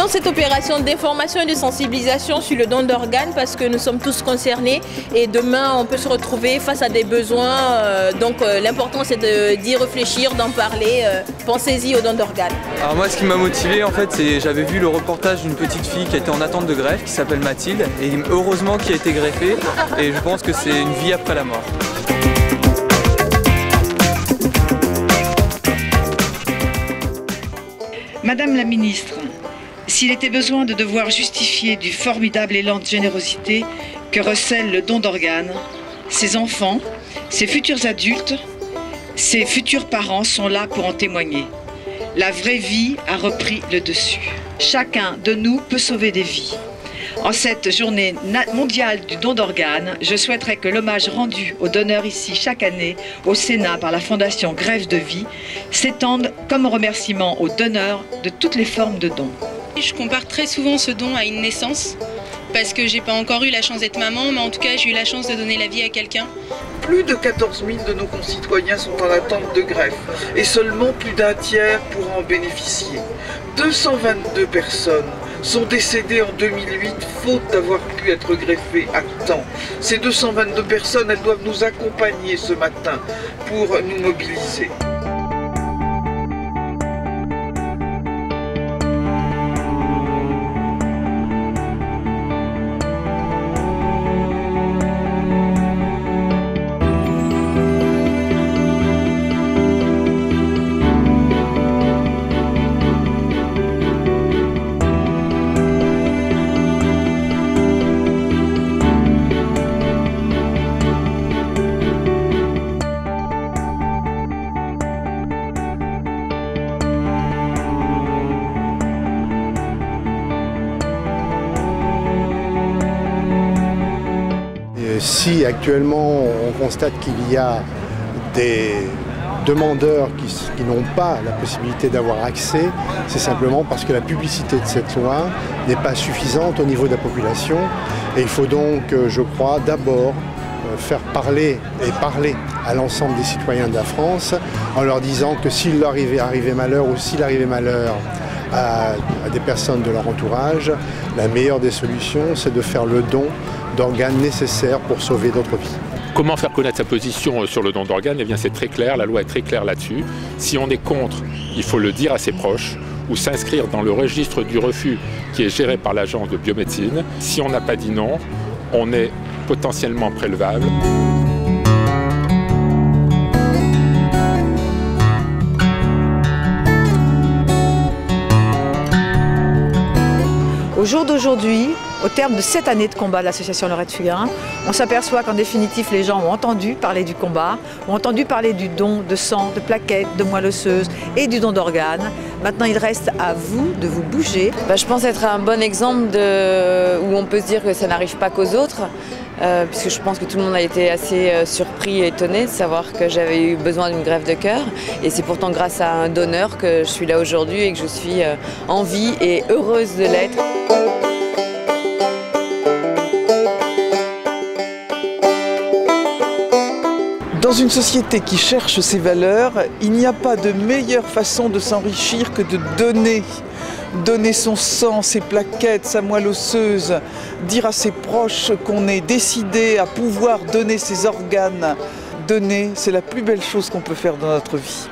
Cette opération d'information et de sensibilisation sur le don d'organes parce que nous sommes tous concernés et demain on peut se retrouver face à des besoins. Donc l'important c'est d'y réfléchir, d'en parler. Pensez-y au don d'organes. Alors moi ce qui m'a motivé en fait c'est j'avais vu le reportage d'une petite fille qui était en attente de greffe qui s'appelle Mathilde et heureusement qui a été greffée et je pense que c'est une vie après la mort. Madame la ministre, s'il était besoin de devoir justifier du formidable élan de générosité que recèle le don d'organes, ses enfants, ses futurs adultes, ses futurs parents sont là pour en témoigner. La vraie vie a repris le dessus. Chacun de nous peut sauver des vies. En cette journée mondiale du don d'organes, je souhaiterais que l'hommage rendu aux donneurs ici chaque année au Sénat par la Fondation Greffe de Vie s'étende comme remerciement aux donneurs de toutes les formes de dons. Je compare très souvent ce don à une naissance parce que j'ai pas encore eu la chance d'être maman, mais en tout cas j'ai eu la chance de donner la vie à quelqu'un. Plus de 14 000 de nos concitoyens sont en attente de greffe et seulement plus d'un tiers pourra en bénéficier. 222 personnes sont décédées en 2008 faute d'avoir pu être greffées à temps. Ces 222 personnes, elles doivent nous accompagner ce matin pour nous mobiliser. Si actuellement on constate qu'il y a des demandeurs qui n'ont pas la possibilité d'avoir accès, c'est simplement parce que la publicité de cette loi n'est pas suffisante au niveau de la population. Et il faut donc, je crois, d'abord faire parler à l'ensemble des citoyens de la France en leur disant que s'il leur arrivait malheur ou s'il arrivait malheur à des personnes de leur entourage, la meilleure des solutions, c'est de faire le don d'organes nécessaires pour sauver d'autres vies. Comment faire connaître sa position sur le don d'organes? Eh bien c'est très clair, la loi est très claire là-dessus. Si on est contre, il faut le dire à ses proches ou s'inscrire dans le registre du refus qui est géré par l'agence de biomédecine. Si on n'a pas dit non, on est potentiellement prélevable. Au jour d'aujourd'hui, au terme de 7 années de combat de l'association Lorette Fugain, on s'aperçoit qu'en définitive les gens ont entendu parler du combat, ont entendu parler du don de sang, de plaquettes, de moelle osseuse et du don d'organes. Maintenant il reste à vous de vous bouger. Je pense être un bon exemple où on peut se dire que ça n'arrive pas qu'aux autres. Puisque je pense que tout le monde a été assez surpris et étonné de savoir que j'avais eu besoin d'une greffe de cœur. Et c'est pourtant grâce à un donneur que je suis là aujourd'hui et que je suis en vie et heureuse de l'être. Dans une société qui cherche ses valeurs, il n'y a pas de meilleure façon de s'enrichir que de donner. Donner son sang, ses plaquettes, sa moelle osseuse, dire à ses proches qu'on est décidé à pouvoir donner ses organes. Donner, c'est la plus belle chose qu'on peut faire dans notre vie.